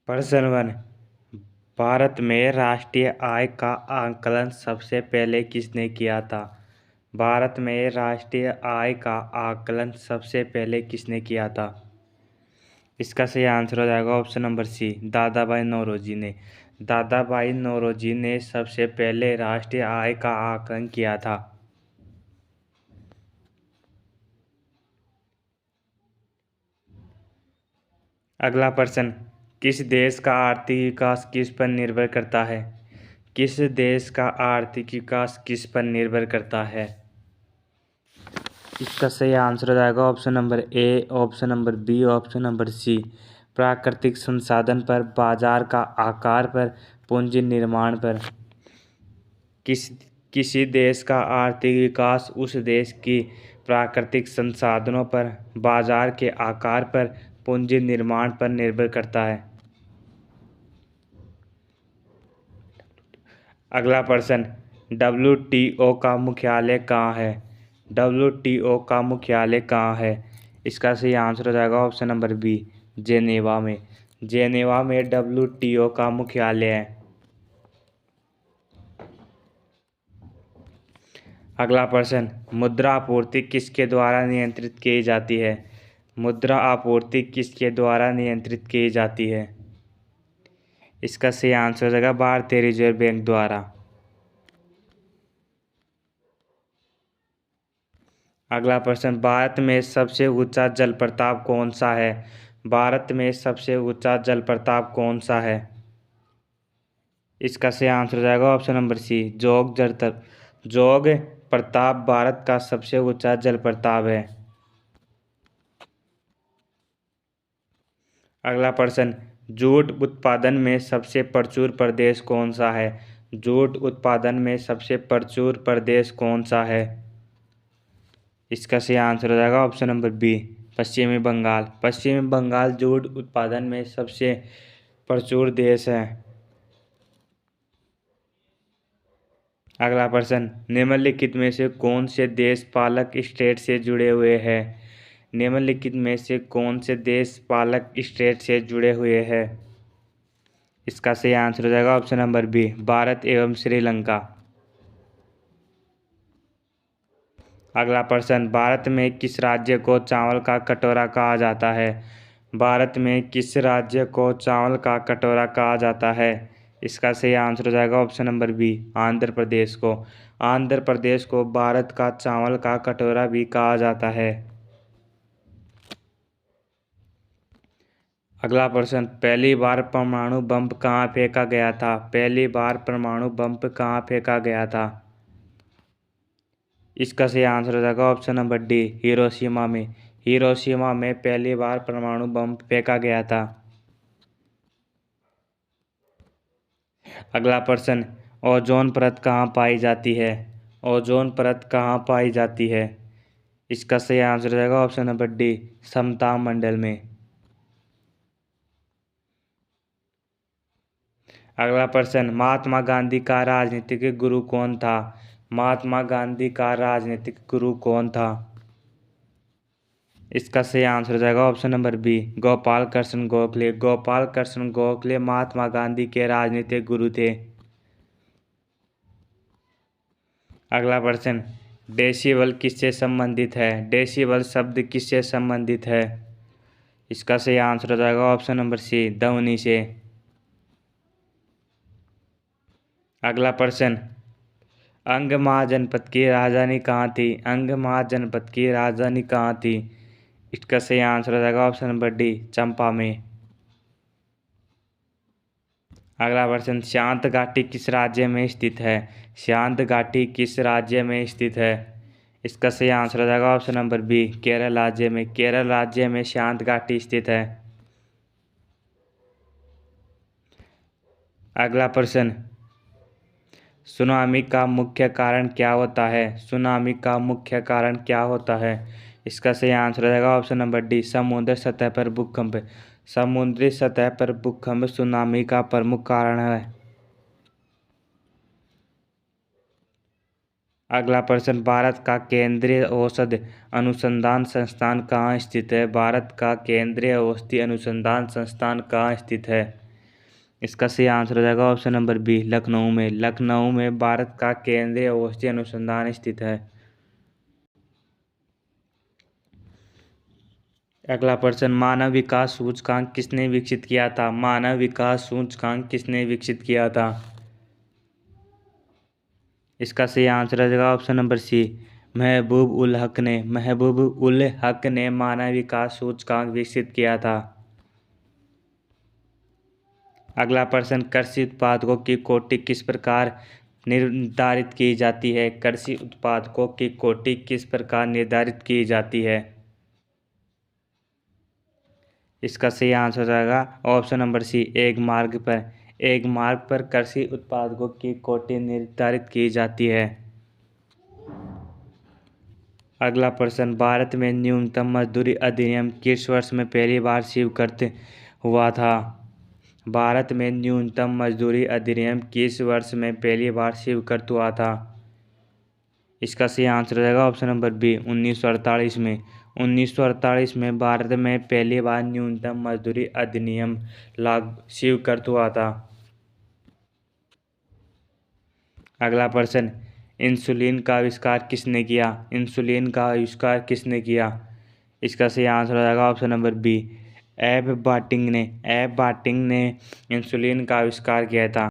प्रश्न 1। भारत में राष्ट्रीय आय का आकलन सबसे पहले किसने किया था? भारत में राष्ट्रीय आय का आकलन सबसे पहले किसने किया था? इसका सही आंसर हो जाएगा ऑप्शन नंबर सी, दादा भाई नौरोजी ने। दादा भाई नौरोजी ने सबसे पहले राष्ट्रीय आय का आकलन किया था। अगला प्रश्न, किस देश का आर्थिक विकास किस पर निर्भर करता है? किस देश का आर्थिक विकास किस पर निर्भर करता है? इसका सही आंसर हो जाएगा option number A, option number B, option number C. प्राकृतिक संसाधन पर, बाजार का आकार पर, पूंजी निर्माण पर। किसी देश का आर्थिक विकास उस देश की प्राकृतिक संसाधनों पर, बाजार के आकार पर, पूंजी निर्माण पर निर्भर करता है। अगला प्रश्न, WTO का मुख्यालय कहाँ है? WTO का मुख्यालय कहाँ है? इसका सही आंसर हो जाएगा ऑप्शन नंबर बी, जेनेवा में। जेनेवा में WTO का मुख्यालय है। अगला प्रश्न, मुद्रा आपूर्ति किसके द्वारा नियंत्रित की जाती है? मुद्रा आपूर्ति किसके द्वारा नियंत्रित की जाती है? इसका सही आंसर हो जाएगा भारतीय रिजर्व बैंक द्वारा। अगला प्रश्न, भारत में सबसे ऊंचा जलप्रपात कौन सा है? भारत में सबसे ऊंचा जलप्रपात कौन सा है? इसका सही आंसर हो जाएगा ऑप्शन नंबर सी, जोग प्रताप भारत का सबसे ऊंचा जलप्रपात है। अगला प्रश्न, जूट उत्पादन में सबसे प्रचुर प्रदेश कौन सा है? जूट उत्पादन में सबसे प्रचुर प्रदेश कौन सा है? इसका सही आंसर हो जाएगा ऑप्शन नंबर बी, पश्चिमी बंगाल। पश्चिमी बंगाल जूट उत्पादन में सबसे प्रचुर देश है। अगला प्रश्न, निम्नलिखित में से कौन से देश पालक स्टेट से जुड़े हुए हैं? निम्नलिखित में से कौन से देश पालक स्टेट से जुड़े हुए हैं? इसका सही आंसर हो जाएगा ऑप्शन नंबर बी, भारत एवं श्रीलंका। अगला प्रश्न, भारत में किस राज्य को चावल का कटोरा कहा जाता है? भारत में किस राज्य को चावल का कटोरा कहा जाता है? इसका सही आंसर हो जाएगा option number B, Andhra Pradesh को। आंध्र प्रदेश को भारत का चावल का कटोरा भी कहा जाता है। अगला प्रश्न, पहली बार परमाणु बम कहाँ फेंका गया था? पहली बार परमाणु बम कहाँ फेंका गया था? इसका सही आंसर हो जाएगा ऑप्शन नंबर डी, हिरोशिमा में। हिरोशिमा में पहली बार परमाणु बम फेंका गया था। अगला प्रश्न, ओजोन परत कहाँ पाई जाती है? ओजोन परत कहाँ पाई जाती है? इसका सही आंसर हो जाएगा ऑप्शन नंबर डी, समताप मंडल में। अगला प्रश्न, महात्मा गांधी का राजनीतिक गुरु कौन था? महात्मा गांधी का राजनीतिक गुरु कौन था? इसका सही आंसर हो जाएगा option number B, Gopal Krishna Gokhale. Gopal Krishna Gokhale Mahatma Gandhi के राजनीतिक गुरु थे। अगला प्रश्न, डेसिबल किससे संबंधित है? डेसिबल शब्द किससे संबंधित है? इसका सही आंसर हो जाएगा ऑप्शन नंबर सी, ध्वनि से। अगला प्रश्न, अंग महाजनपद की राजधानी कहाँ थी? अंग महाजनपद की राजधानी कहाँ थी? इसका सही आंसर हो जाएगा ऑप्शन नंबर डी, चंपा में। अगला प्रश्न, शांत घाटी किस राज्य में स्थित है? शांत घाटी किस राज्य में स्थित है? इसका सही आंसर हो जाएगा ऑप्शन नंबर बी, केरल राज्य में। केरल राज्य में शांत घाटी स्थित है। अगला प्रश्न, सुनामी का मुख्य कारण क्या होता है? सुनामी का मुख्य कारण क्या होता है? इसका सही आंसर हो जाएगा ऑप्शन नंबर डी, समुद्र सतह पर भूकंप। समुद्री सतह पर भूकंप सुनामी का प्रमुख कारण है। अगला प्रश्न, भारत का केंद्रीय औषधि अनुसंधान संस्थान कहाँ स्थित है? भारत का केंद्रीय औषधि अनुसंधान संस्थान कहाँ स्थित है? इसका सही आंसर हो जाएगा ऑप्शन नंबर बी, लखनऊ में। लखनऊ में भारत का केंद्रीय औषधि अनुसंधान स्थित है। अगला प्रश्न, मानव विकास सूचकांक किसने विकसित किया था? मानव विकास सूचकांक किसने विकसित किया था? इसका सही आंसर हो जाएगा ऑप्शन नंबर सी, महबूब उल हक ने। महबूब उल हक ने मानव विकास सूचकांक विकसित किया था। अगला प्रश्न, कृषि उत्पादकों की कोटि किस प्रकार निर्धारित की जाती है? कृषि उत्पादकों की कोटि किस प्रकार निर्धारित की जाती है? इसका सही आंसर हो जाएगा ऑप्शन नंबर सी, एक मार्ग पर कृषि उत्पादकों की कोटि निर्धारित की जाती है। अगला प्रश्न, भारत में न्यूनतम मजदूरी अधिनियम किस वर्ष में पहली बार स्वीकृत हुआ था? भारत में न्यूनतम मजदूरी अधिनियम किस वर्ष में पहली बार स्वीकृत हुआ था? इसका सही आंसर हो जाएगा ऑप्शन नंबर बी, 1948 में। 1948 में भारत में पहली बार न्यूनतम मजदूरी अधिनियम लागू स्वीकृत हुआ था। अगला प्रश्न, इंसुलिन का आविष्कार किसने किया? इंसुलिन का आविष्कार किसने किया? इसका सही आंसर हो जाएगा ऑप्शन नंबर बी, एफ बाटिंग ने। एफ बाटिंग ने इंसुलिन का आविष्कार किया था।